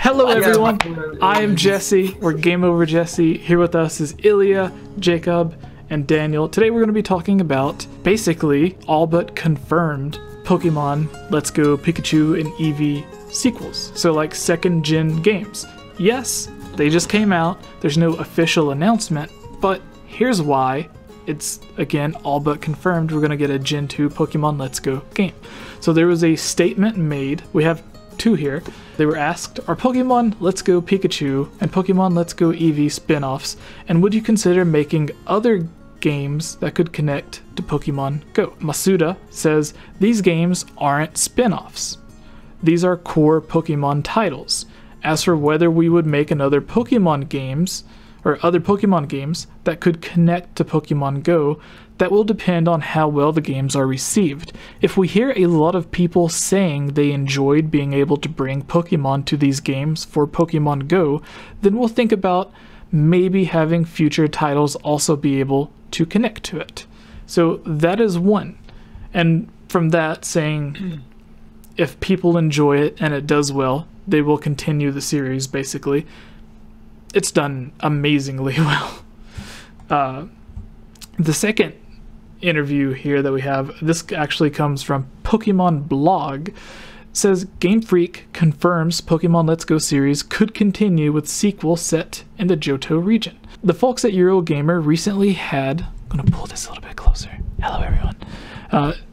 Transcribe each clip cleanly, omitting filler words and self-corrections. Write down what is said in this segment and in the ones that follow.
Hello everyone, I am Jesse, we're GameOverJesse. Here with us is Ilya, Jacob, and Daniel. Today we're going to be talking about basically all but confirmed Pokemon Let's Go Pikachu and Eevee sequels. So like second gen games. Yes, they just came out, there's no official announcement, but here's why it's again all but confirmed we're going to get a Gen 2 Pokemon Let's Go game. So there was a statement made, we have two here. They were asked, are Pokemon Let's Go Pikachu and Pokemon Let's Go Eevee spin-offs, and would you consider making other games that could connect to Pokemon Go? Masuda says, these games aren't spin-offs. These are core Pokemon titles. As for whether we would make another Pokemon games, or other Pokemon games that could connect to Pokemon Go, that will depend on how well the games are received. If we hear a lot of people saying they enjoyed being able to bring Pokemon to these games for Pokemon Go, then we'll think about maybe having future titles also be able to connect to it. So that is one. And from that, saying if people enjoy it and it does well, they will continue the series basically. It's done amazingly well. The second interview here that we have, this actually comes from Pokemon Blog, says Game Freak confirms Pokemon Let's Go series could continue with sequel set in the Johto region. The folks at Eurogamer recently had, I'm gonna pull this a little bit closer. Hello everyone.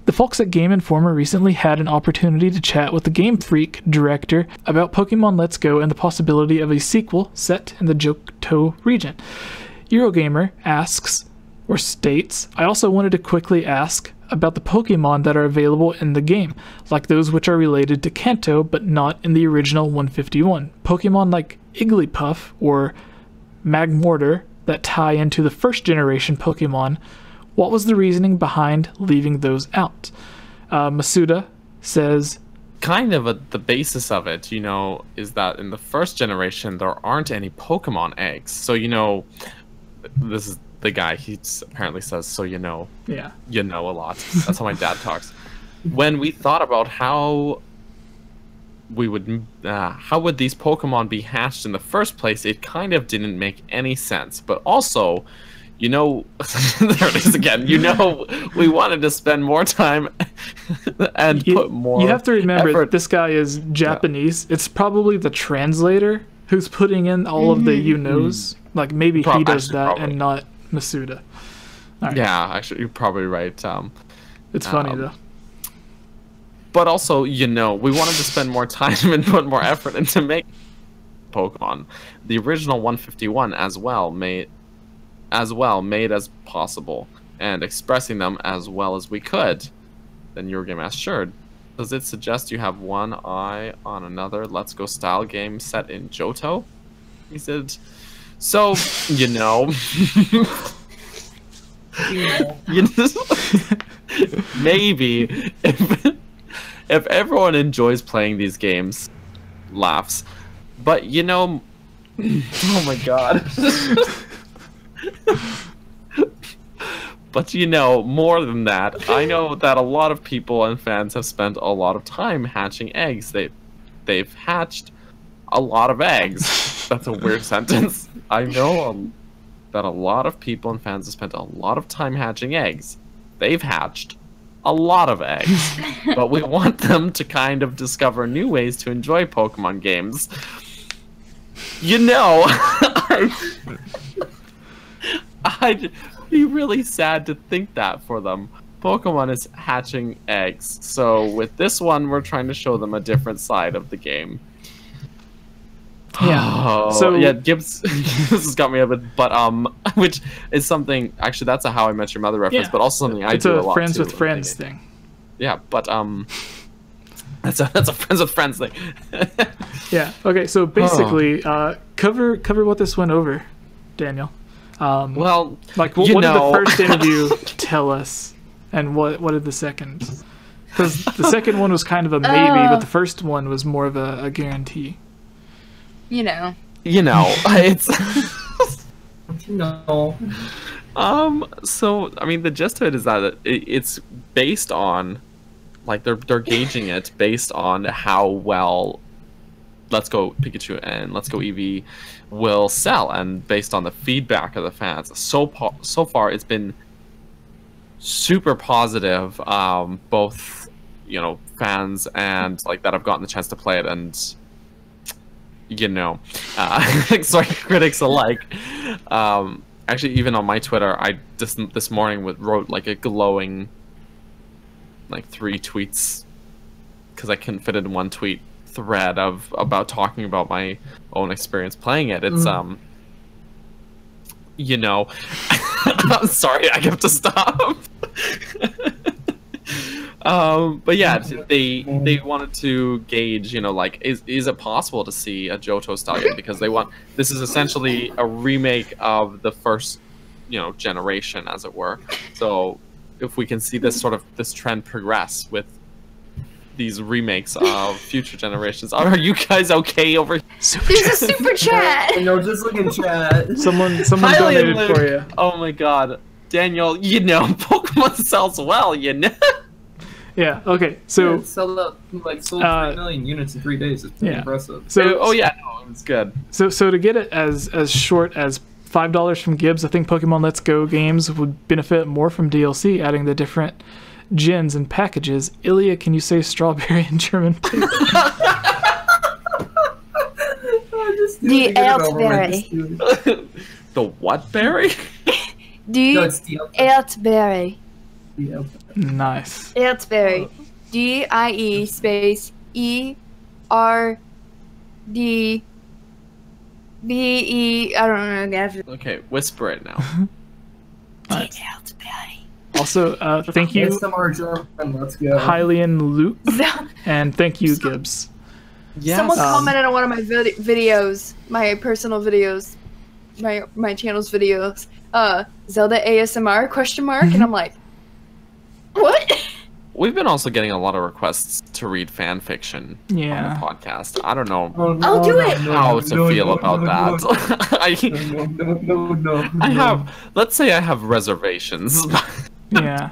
The folks at Game Informer recently had an opportunity to chat with the Game Freak director about Pokemon Let's Go and the possibility of a sequel set in the Johto region. Eurogamer asks, or states, I also wanted to quickly ask about the Pokemon that are available in the game, like those which are related to Kanto but not in the original 151. Pokemon like Igglypuff or Magmortar that tie into the first generation Pokemon. What was the reasoning behind leaving those out? Masuda says, kind of the basis of it, you know, is that in the first generation there aren't any Pokemon eggs. So, you know, this is the guy, he apparently says, so you know. Yeah. You know a lot. That's how my dad talks. When we thought about how we would, how would these Pokemon be hatched in the first place, it kind of didn't make any sense. But also, you know, there it is again. You know, we wanted to spend more time and put more. You have to remember, effort. This guy is Japanese. Yeah. It's probably the translator who's putting in all of the you knows. Like maybe he does that and not Masuda. Right. Yeah, actually, you're probably right. It's funny though. But also, you know, we wanted to spend more time and put more effort into make Pokemon. The original 151 as made as possible and expressing them as well as we could. Then Eurogame asked, sure, does it suggest you have one eye on another Let's Go style game set in Johto? He said, so, you know, maybe if everyone enjoys playing these games, laughs, but you know, oh my god. But you know, more than that, I know that a lot of people and fans have spent a lot of time hatching eggs. They've hatched a lot of eggs. That's a weird sentence. I know that a lot of people and fans have spent a lot of time hatching eggs. They've hatched a lot of eggs. But we want them to kind of discover new ways to enjoy Pokemon games. You know, I'd be really sad to think that for them. Pokemon is hatching eggs. So with this one, we're trying to show them a different side of the game. Yeah. Oh, so yeah, Gibbs this has got me a bit, but which is something, actually that's a How I Met Your Mother reference, but also something I do a lot. It's a friends with friends thing. Yeah, but that's a friends with friends thing. Yeah. Okay. So basically, cover what this went over, Daniel. Well, like what did the first interview tell us, and what did the second? Because the second one was kind of a maybe, but the first one was more of a guarantee. You know, it's no. So I mean, the gist of it is that it's based on, like, they're gauging it based on how well Let's Go Pikachu and Let's Go Eevee will sell. And based on the feedback of the fans, so far it's been super positive. Both, you know, fans and like that have gotten the chance to play it, and you know, sorry, critics alike. Actually, even on my Twitter, I just this morning wrote like a glowing, like 3 tweets, because I couldn't fit it in one tweet thread about talking about my own experience playing it. It's you know, I'm sorry, I have to stop. But yeah, they wanted to gauge, you know, like is it possible to see a Johto style game, because this is essentially a remake of the first, you know, generation, as it were. So if we can see this trend progress with these remakes of future generations. Are you guys okay over here? There's a super chat. No, just look in chat. Someone donated for you. Oh my god. Daniel, you know, Pokemon sells well, you know? Yeah, okay, so... Yeah, sold 3 million units in 3 days. It's pretty impressive. So, oh yeah, no, it's good. So to get it as short as $5 from Gibbs, I think Pokemon Let's Go games would benefit more from DLC, adding the different gens and packages. Ilya, can you say strawberry in German, please? The Erdbeere. The what berry? The Erdbeere. Nice. Erdbeere. D-I-E space E-R-D-B-E. I don't know. Okay, whisper it now. Nice. Also, thank you, Hylian Luke, and thank you, Gibbs. Yes. Someone commented on one of my videos, my personal videos, my channel's videos. Zelda ASMR ? And I'm like, what? We've been also getting a lot of requests to read fan fiction on the podcast. I don't know I'll do it. how to feel about that. I have, let's say I have reservations. Yeah.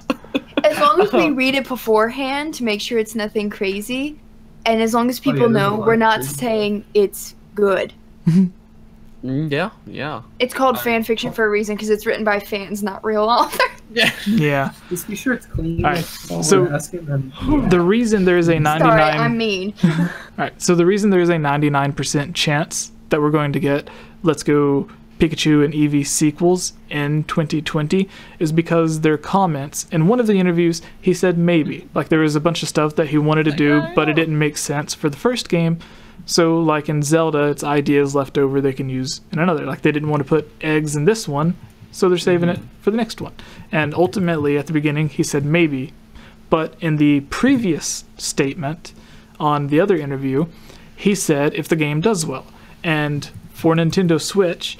As long as we read it beforehand to make sure it's nothing crazy, and as long as people know we're not saying it's good. Yeah. It's called fan fiction for a reason, because it's written by fans, not real authors. Yeah. Just be sure it's clean. All right. So the reason there is a 99. Sorry, I'm mean. All right. So the reason there is a 99% chance that we're going to get Let's Go Pikachu and Eevee sequels in 2020 is because their comments. In one of the interviews, he said maybe. Like, there was a bunch of stuff that he wanted to do, but it didn't make sense for the first game. So, like in Zelda, it's ideas left over they can use in another. Like, they didn't want to put eggs in this one, so they're saving it for the next one. And ultimately, at the beginning, he said maybe. But in the previous statement on the other interview, he said if the game does well. And for Nintendo Switch,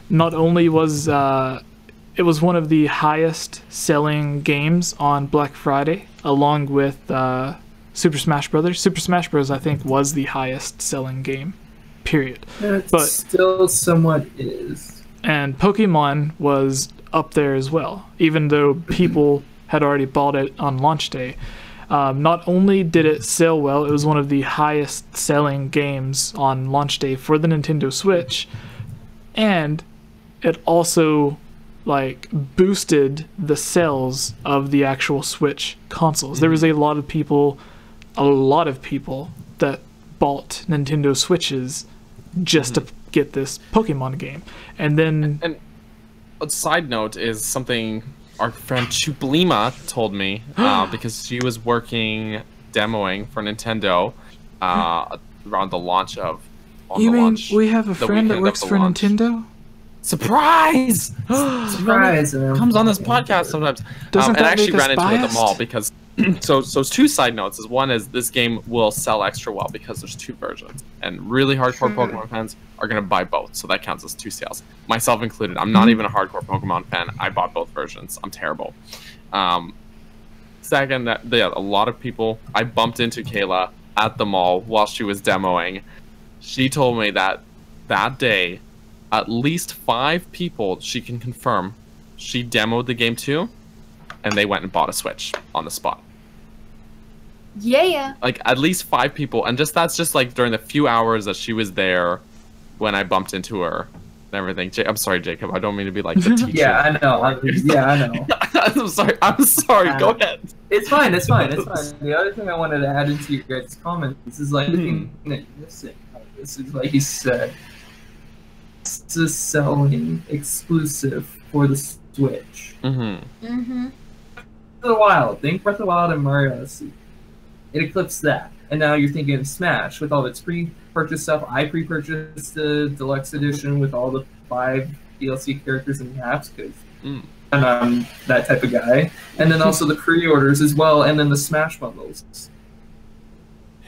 not only was it was one of the highest selling games on Black Friday, along with Super Smash Brothers. Super Smash Bros. I think was the highest selling game, period. But still somewhat is. And Pokemon was up there as well, even though people had already bought it on launch day. Not only did it sell well, it was one of the highest selling games on launch day for the Nintendo Switch, and it also like boosted the sales of the actual Switch consoles. There was a lot of people that bought Nintendo Switches just to get this Pokemon game. And then and a side note is something our friend Chuplima told me, because she was working demoing for Nintendo around the launch of we have a friend that works for Nintendo? Surprise! Surprise! Comes on this podcast sometimes. Doesn't and that I actually make us ran into it at the biased? mall because so 2 side notes is one is this game will sell extra well because there's 2 versions, and really hardcore Pokemon fans are gonna buy both, so that counts as 2 sales, myself included. I'm not even a hardcore Pokemon fan. I bought both versions. I'm terrible. Second, that a lot of people, I bumped into Kayla at the mall while she was demoing. She told me that day, at least 5 people she can confirm she demoed the game to, and they went and bought a Switch on the spot. Yeah. Like at least 5 people, and that's just like during the few hours that she was there when I bumped into her and everything. I'm sorry, Jacob. I don't mean to be like the teacher. Yeah, I know. I know. I'm sorry. I'm sorry. Go ahead. It's fine. It's fine. It's fine. The other thing I wanted to add into your guys' comments is like the thing that you're missing. This is like you said. This is selling exclusive for the Switch. Mm-hmm. Breath of the Wild. Think Breath of the Wild and Mario Odyssey. It eclipsed that. And now you're thinking Smash with all its pre-purchase stuff. I pre-purchased the deluxe edition with all the 5 DLC characters and maps because I'm that type of guy. And then also the pre-orders as well, and then the Smash bundles.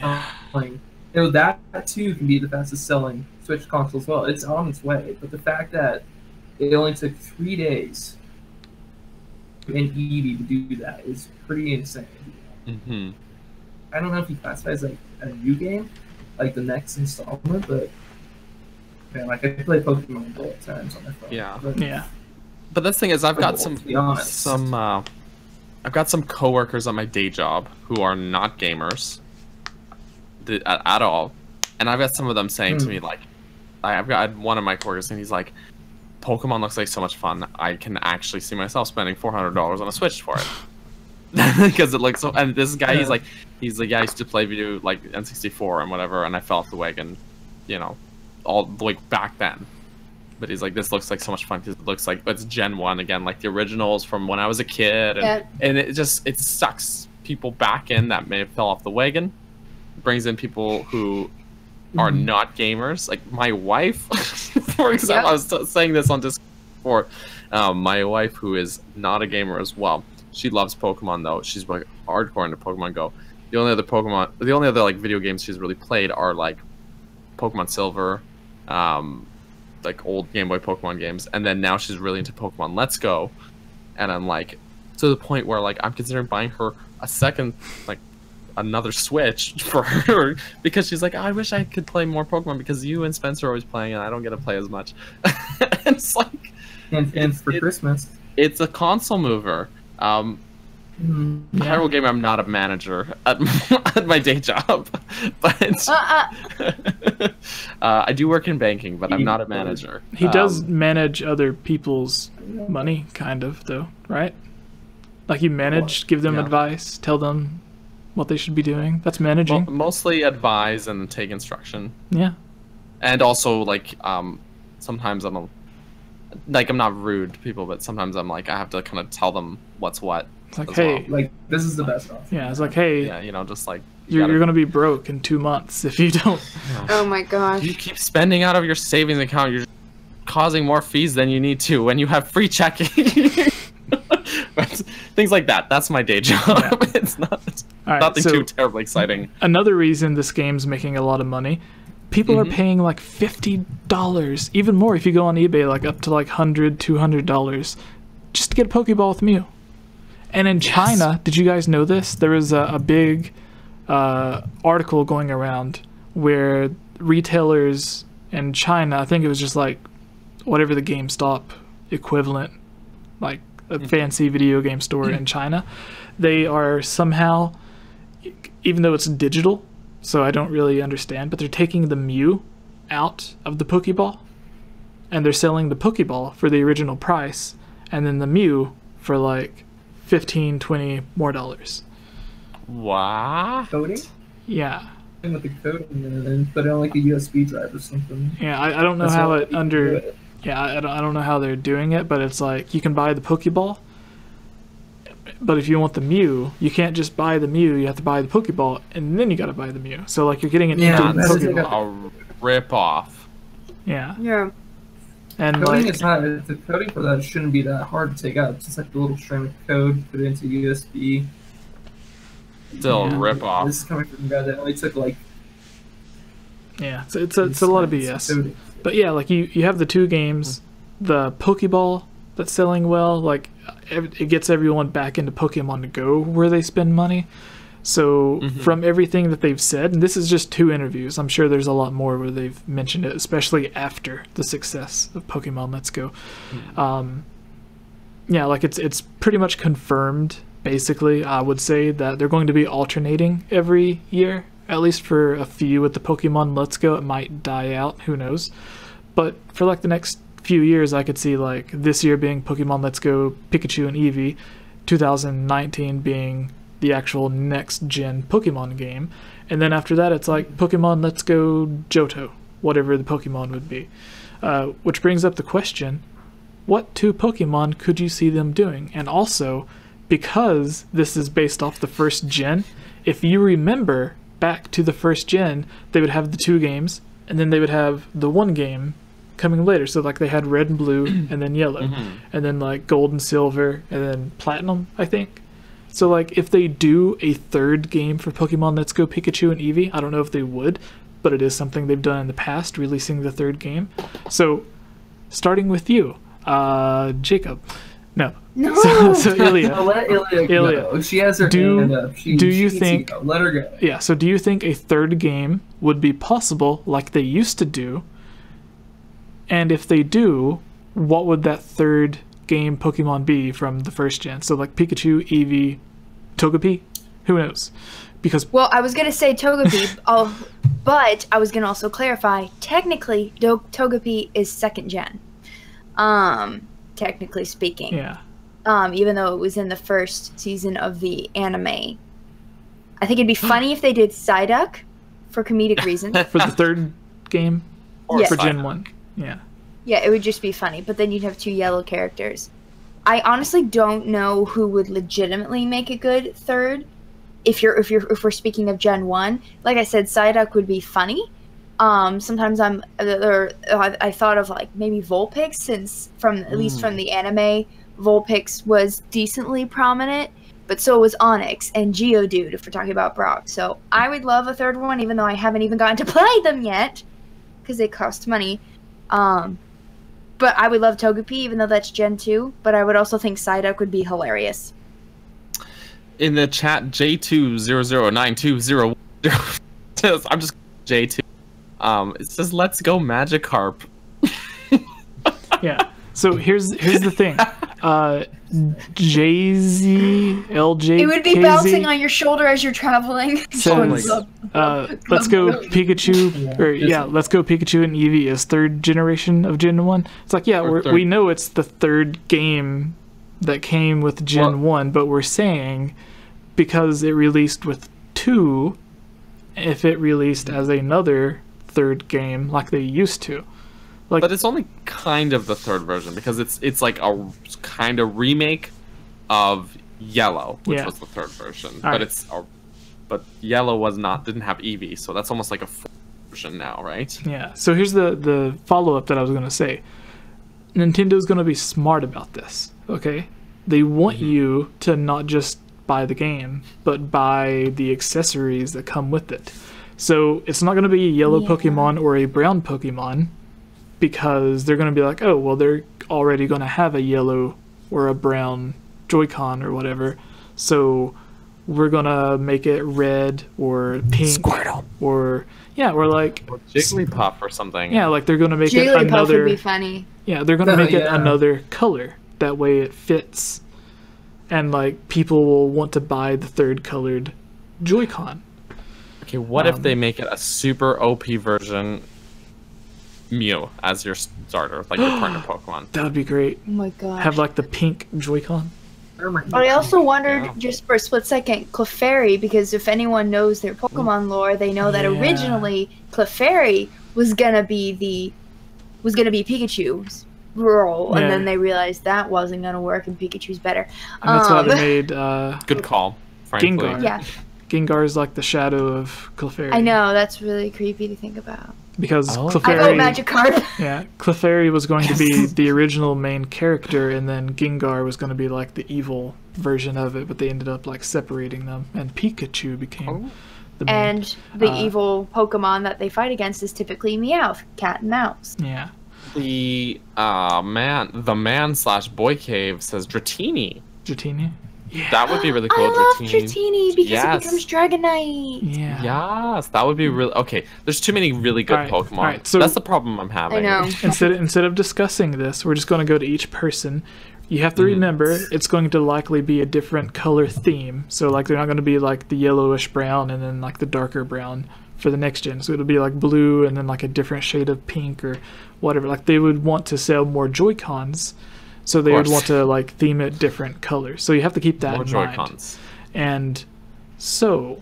That too can be the fastest selling Switch console as well. It's on its way, but the fact that it only took 3 days in Eevee to do that is pretty insane. I don't know if he classifies like a new game, like the next installment, but man, like I play Pokemon all the times on my phone. Yeah. But the thing is, I've got I've got some coworkers on my day job who are not gamers at all, and I've got some of them saying to me like, I've got one of my coworkers and he's like, Pokemon looks like so much fun. I can actually see myself spending $400 on a Switch for it. Because it looks so, and this guy, he's like, yeah, I used to play video like N64 and whatever, and I fell off the wagon, you know, all like back then. But he's like, this looks like so much fun because it looks like it's Gen 1 again, like the originals from when I was a kid, and it sucks people back in that may have fell off the wagon, brings in people who are not gamers, like my wife, for example. I was saying this on Discord before. My wife, who is not a gamer as well. She loves Pokemon though. She's like hardcore into Pokemon Go. The only other like video games she's really played are like Pokemon Silver, like old Game Boy Pokemon games, and then now she's really into Pokemon Let's Go. And I'm like, to the point where like I'm considering buying her a second, like another Switch for her, because she's like, oh, I wish I could play more Pokemon because you and Spencer are always playing and I don't get to play as much. It's like, and for Christmas, it's a console mover. Hyrule Game, I'm not a manager at my day job, but I do work in banking, but I'm not a manager. He does manage other people's money, kind of, though, right? Like you manage, give them advice, tell them what they should be doing. That's managing. Well, mostly advise and take instruction. Yeah. And also, like, sometimes I'm not rude to people, but sometimes I'm like, I have to kind of tell them what's what. It's like, hey, like this is the best offer. Yeah, it's like, hey, yeah, you know, just like you're gonna be broke in 2 months if you don't. Oh my gosh. You keep spending out of your savings account. You're causing more fees than you need to when you have free checking. Things like that. That's my day job. Yeah. It's nothing too terribly exciting. Another reason this game's making a lot of money. People are paying like $50, even more if you go on eBay, like up to like $100, $200, just to get a Pokeball with Mew. And in China, did you guys know this? There was a big article going around where retailers in China, I think it was just like whatever the GameStop equivalent, like a fancy video game store in China, they are somehow, even though it's digital, so I don't really understand, but they're taking the Mew out of the Pokeball, and they're selling the Pokeball for the original price, and then the Mew for like $15, $20 more. Wow. Coding? Yeah. With the code and then put it on like a USB drive or something. Yeah, I don't know how it under. Yeah, I don't know how they're doing it, but it's like you can buy the Pokeball, but if you want the Mew, you can't just buy the Mew. You have to buy the Pokeball, and then you got to buy the Mew. So like you're getting an empty Pokeball. A rip off. Yeah. Yeah. And coding is not. The coding for that shouldn't be that hard to take out. It's just like the little string of code, put it into USB. Still rip off. This is coming from a guy that only took like. Yeah, it's a lot of BS. But yeah, like you have the two games, the Pokeball that's selling well, like it gets everyone back into Pokemon Go where they spend money. So from everything that they've said, and this is just 2 interviews, I'm sure there's a lot more where they've mentioned it, especially after the success of Pokemon Let's Go. Yeah, like it's pretty much confirmed basically, I would say that they're going to be alternating every year, at least for a few. With the Pokemon Let's Go, it might die out, who knows. But for like the next few years, I could see like this year being Pokemon Let's Go Pikachu and Eevee, 2019 being the actual next gen Pokemon game, and then after that it's like Pokemon Let's Go Johto, whatever the Pokemon would be. Which brings up the question, what two Pokemon could you see them doing? And also, because this is based off the first gen, if you remember back to the first gen, they would have the 2 games, and then they would have the 1 game coming later. So like they had Red and Blue, and then Yellow, and then like Gold and Silver, and then Platinum, I think. So like if they do a 3rd game for Pokemon Let's Go Pikachu and Eevee, I don't know if they would, but it is something they've done in the past, releasing the 3rd game. So starting with you, Jacob. No. So Ilya. I'll let Ilya go. She has her hand up. She you think? Let her go. Yeah. So do you think a 3rd game would be possible, like they used to do? And if they do, what would that 3rd game Pokemon be from the first gen? So like Pikachu, Eevee, Togepi? Who knows? Because well, I was gonna say Togepi, but I was gonna also clarify. Technically, Togepi is 2nd gen. Technically speaking. Yeah. Even though it was in the first season of the anime, I think it'd be funny if they did Psyduck for comedic reasons. For the 3rd game, or for Gen 1. Yeah. Yeah, it would just be funny, but then you'd have 2 yellow characters. I honestly don't know who would legitimately make a good 3rd. If we're speaking of Gen 1, like I said, Psyduck would be funny. Sometimes I thought of like maybe Vulpix, since at least from the anime, Vulpix was decently prominent, but so was Onyx and Geodude if we're talking about Brock. So I would love a 3rd one, even though I haven't even gotten to play them yet because they cost money. But I would love Togepi, even though that's Gen 2. But I would also think Psyduck would be hilarious. In the chat, J2009201 says, I'm just J2. It says, "Let's go Magikarp." Yeah. So here's the thing. JZLJ. It would be bouncing on your shoulder as you're traveling. Says, let's go Pikachu, let's go Pikachu and Eevee is 3rd generation of Gen 1. It's like, yeah, we know it's the 3rd game that came with Gen 1, but we're saying because it released with 2, if it released as another 3rd game like they used to. Like, but it's only kind of the 3rd version, because it's like a kind of remake of Yellow, which was the 3rd version. But Yellow didn't have Eevee, so that's almost like a 4th version now, right? Yeah. So here's the follow-up that I was going to say. Nintendo's going to be smart about this, okay? They want you to not just buy the game, but buy the accessories that come with it. So it's not going to be a yellow Pokemon or a brown Pokemon, because they're going to be like, oh, well, they're already going to have a yellow or a brown Joy-Con or whatever, so we're going to make it red or pink. Squirtle. Or like Jigglypuff or something. Yeah, like they're going to make it Jigglypuff another... would be funny. Yeah, they're going to make it another color. That way it fits. And, like, people will want to buy the 3rd colored Joy-Con. Okay, what if they make it a super OP version... Mew as your starter, like your partner Pokemon? That would be great. Oh my god. Have like the pink Joy-Con. But I also wondered, just for a split second, Clefairy, because if anyone knows their Pokemon lore, they know that originally Clefairy was gonna be Pikachu's role, and then they realized that wasn't gonna work, and Pikachu's better. And that's why they made good call, frankly. Gengar. Yeah. Gengar is like the shadow of Clefairy. I know, that's really creepy to think about. Because Clefairy... I vote Magikarp. Yeah, Clefairy was going to be the original main character, and then Gengar was going to be like the evil version of it, but they ended up like separating them, and Pikachu became the main... And the evil Pokemon that they fight against is typically Meowth, cat and mouse. Yeah. The man/boy cave says Dratini. Dratini? Yeah. That would be really cool. I love Dratini because it becomes Dragonite. Yeah. Yes, that would be really... Okay, there's too many really good Pokemon. Alright, so that's the problem I'm having. I know. Instead of discussing this, we're just going to go to each person. you have to remember it's going to likely be a different color theme. So like they're not going to be like the yellowish brown and then like the darker brown for the next gen. So it'll be like blue and then like a different shade of pink or whatever. Like they would want to sell more Joy-Cons, so they would want to like theme it different colors. So you have to keep that in mind. Joy-Cons. And so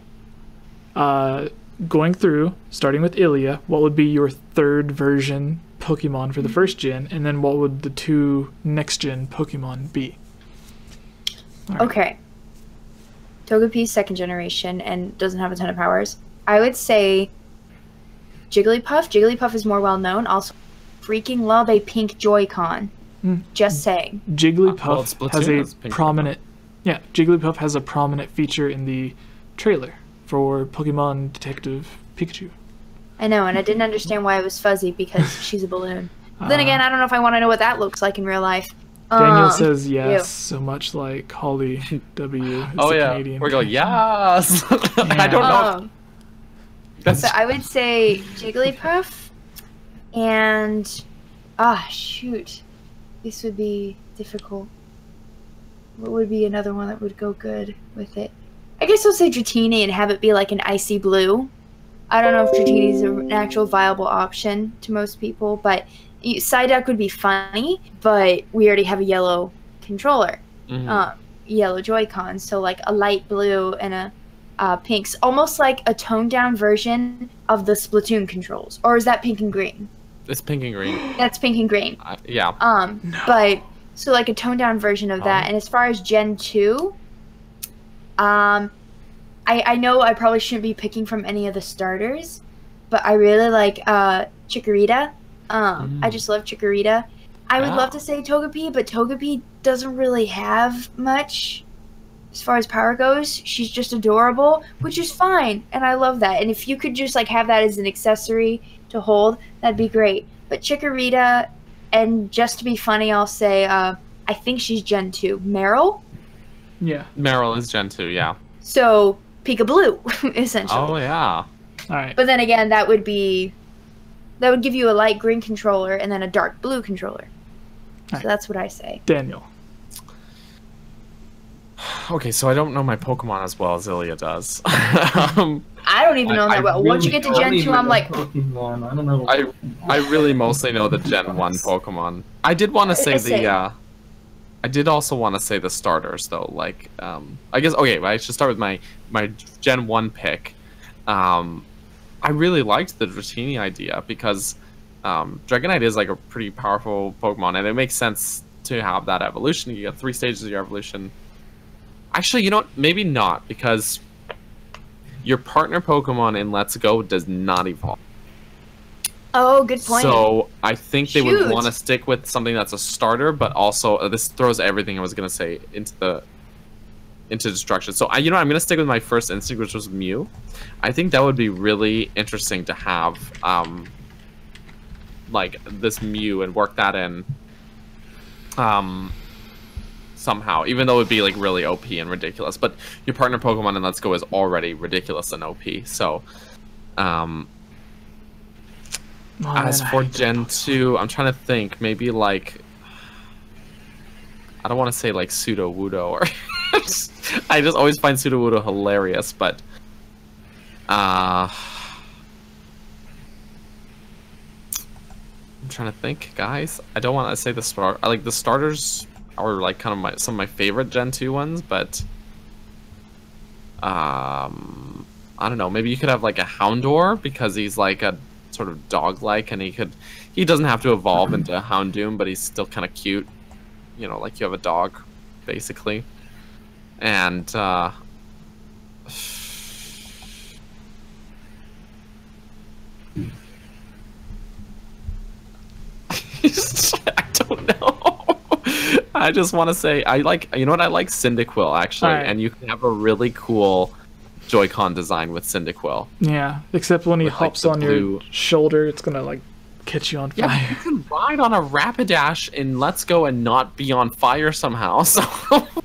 going through, starting with Ilya, what would be your third version Pokemon for the first gen, and then what would the 2 next gen Pokemon be? Right. Okay. Togepi's second generation and doesn't have a ton of powers. I would say Jigglypuff. Jigglypuff is more well known. Also, freaking love a pink Joy-Con. Just saying. Jigglypuff has a prominent. Yeah, Jigglypuff has a prominent feature in the trailer for Pokemon Detective Pikachu. I know, and I didn't understand why it was fuzzy because she's a balloon. Then again, I don't know if I want to know what that looks like in real life. Daniel says yes, so much like Holly W. Oh yeah, Canadian. we're going yes. I don't know. So I would say Jigglypuff, and shoot, this would be difficult. What would be another one that would go good with it? I guess I'll say Dratini and have it be like an icy blue. I don't know if Dratini is an actual viable option to most people, but Psyduck would be funny, but we already have a yellow controller, yellow Joy-Con, so like a light blue and a pink's almost like a toned down version of the Splatoon controls. Or is that pink and green? It's pink and green. That's pink and green. Yeah. No. But so like a toned down version of that. And as far as Gen 2, I know I probably shouldn't be picking from any of the starters, but I really like Chikorita. I just love Chikorita. I would love to say Togepi, but Togepi doesn't really have much as far as power goes. She's just adorable, which is fine, and I love that. And if you could just like have that as an accessory to hold, that'd be great. But Chikorita, and just to be funny, I'll say I think she's Gen 2. Meryl? Yeah. Meryl is Gen 2, yeah. So Pika Blue, essentially. Oh yeah. All right. But then again, that would give you a light green controller and then a dark blue controller. So that's what I say. Daniel. Okay, so I don't know my Pokemon as well as Ilya does. I don't even know that well. Once you get to Gen 2, I'm like... Pokemon. I don't know. I really mostly know the Gen 1 Pokemon. I did want to say I did also want to say the starters, though. Like, I guess... Okay, I should start with my Gen 1 pick. I really liked the Dratini idea because Dragonite is like a pretty powerful Pokemon, and it makes sense to have that evolution. You got 3 stages of your evolution. Actually, you know what? Maybe not, because your partner Pokemon in Let's Go does not evolve. Oh, good point. So I think they would want to stick with something that's a starter, but also this throws everything I was gonna say into destruction. So I'm gonna stick with my first instinct, which was Mew. I think that would be really interesting to have like this Mew and work that in somehow, even though it would be like really OP and ridiculous. But your partner Pokemon in Let's Go is already ridiculous and OP. So as for Gen 2, I'm trying to think, maybe like, I don't want to say like Sudowoodo or I just always find Sudowoodo hilarious, but I'm trying to think, guys. I don't want to say the start. I like the starters are like kind of some of my favorite Gen 2 ones, but I don't know. Maybe you could have like a Houndour because he's like a sort of dog-like, and he doesn't have to evolve into a Houndoom, but he's still kind of cute. You know, like you have a dog, basically. And I don't know. I just want to say I like, you know what, I like Cyndaquil actually, and you can have a really cool Joy-Con design with Cyndaquil. Yeah, except when he hops on your shoulder, it's gonna like catch you on fire. Yeah, you can ride on a Rapidash in Let's Go and not be on fire somehow. So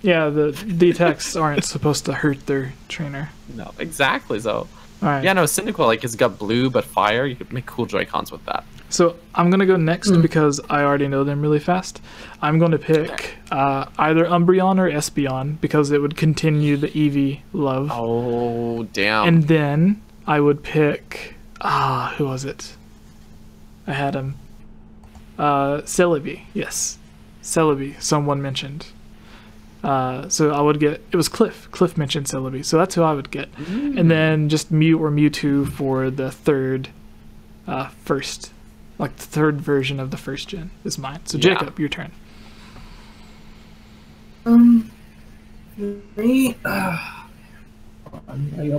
yeah, the attacks aren't supposed to hurt their trainer. No, exactly. So all right. Yeah, no, Cyndaquil like has got blue but fire. You could make cool Joy-Cons with that. So I'm going to go next because I already know them really fast. I'm going to pick either Umbreon or Espeon because it would continue the Eevee love. Oh, damn. And then I would pick... who was it? I had him. Celebi. Yes. Celebi. Someone mentioned. So I would get... It was Cliff. Cliff mentioned Celebi. So that's who I would get. And then just Mew or Mewtwo for the third... first... Like the third version of the first gen is mine. So Jacob, your turn. Me, I'll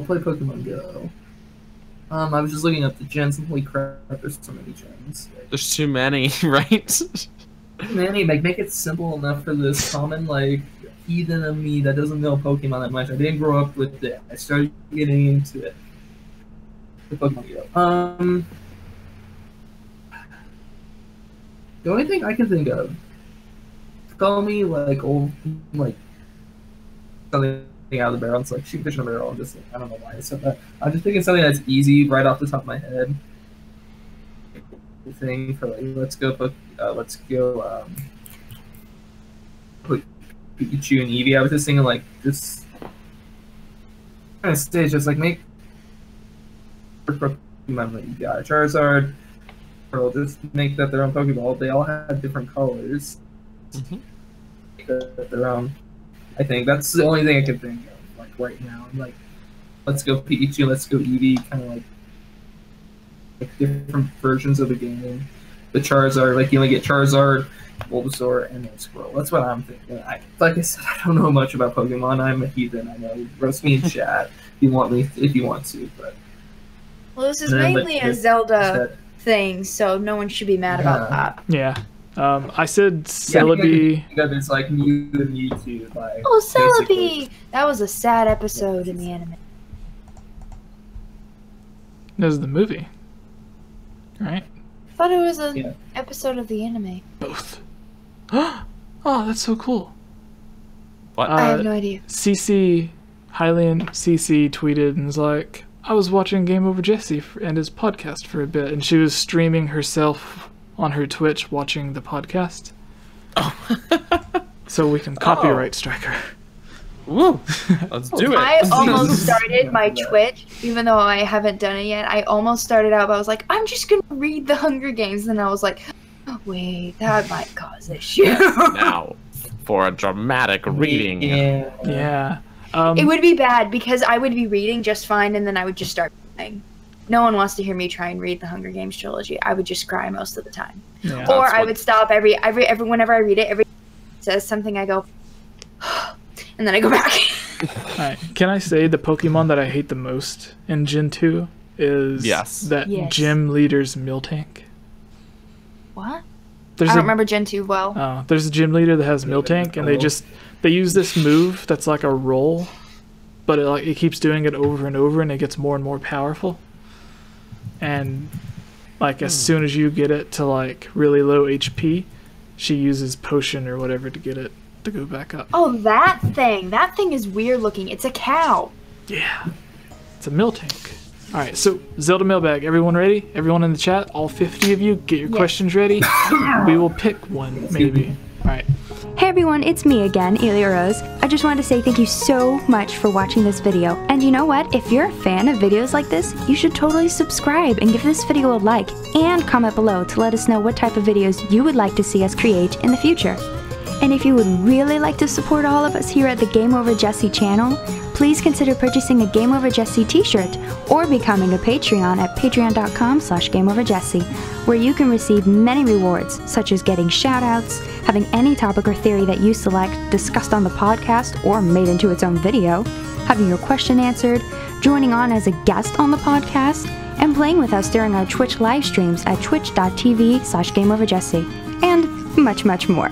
play Pokemon Go. I was just looking up the gens and holy crap, there's so many gens. There's too many, right? Many, make it simple enough for this common heathen of me that doesn't know Pokemon that much. I didn't grow up with it. I started getting into it. The Pokemon Go. The only thing I can think of, call me old, something out of the barrel. It's like shoot fish in a barrel. I don't know why I said that. I'm just thinking something that's easy right off the top of my head. Thing for let's go Pikachu and Eevee. I was just thinking just kind of stage, just make Pokemon that you got Charizard. Just make that their own Pokeball. They all have different colors. Make that their own. I think that's the only thing I can think of right now. I'm let's go Pikachu, let's go Eevee, kind of like different versions of the game. The Charizard, you only get Charizard, Bulbasaur, and then Squirrel. That's what I'm thinking. Like I said, I don't know much about Pokemon. I'm a heathen. I know. Roast me in chat if you want to. But well, this is mainly a Zelda thing, so no one should be mad about that. Yeah. I said Celebi. Yeah, it's like Mew and Mewtwo. Celebi! That was a sad episode in the anime. That was the movie, right? I thought it was an episode of the anime. Both. Oh, that's so cool. What? I have no idea. Hylian CC tweeted and was like, I was watching GameOverJesse and his podcast for a bit, and she was streaming herself on her Twitch watching the podcast. Oh. So we can copyright strike her. Woo! Let's do it. I almost started my Twitch, even though I haven't done it yet. I almost started out, but I was like, I'm just gonna read the Hunger Games. And then I was like, oh, wait, that might cause issues. Now, for a dramatic reading. Yeah. It would be bad because I would be reading just fine, and then I would just start crying. No one wants to hear me try and read the Hunger Games trilogy. I would just cry most of the time, or I would stop every whenever I read it. Every says something, I go, and then I go back. Alright, can I say the Pokemon that I hate the most in Gen 2 is that gym leader's Miltank? What? I don't remember Gen 2 well. Oh, there's a gym leader that has Miltank, and they use this move that's like a roll, but it keeps doing it over and over, and it gets more and more powerful. And as soon as you get it to really low HP, she uses potion or whatever to get it to go back up. Oh, that thing is weird looking. It's a cow. Yeah, it's a Miltank. All right, so Zelda mailbag. Everyone ready? Everyone in the chat, all 50 of you, get your questions ready. We will pick one, maybe. All right. Hey everyone, it's me again, Elia Rose. I just wanted to say thank you so much for watching this video. And you know what? If you're a fan of videos like this, you should totally subscribe and give this video a like and comment below to let us know what type of videos you would like to see us create in the future. And if you would really like to support all of us here at the GameOverJesse channel, please consider purchasing a GameOverJesse t-shirt or becoming a Patreon at patreon.com/GameOverJesse, where you can receive many rewards, such as getting shoutouts, having any topic or theory that you select discussed on the podcast or made into its own video, having your question answered, joining on as a guest on the podcast, and playing with us during our Twitch live streams at twitch.tv/GameOverJesse, and much, much more.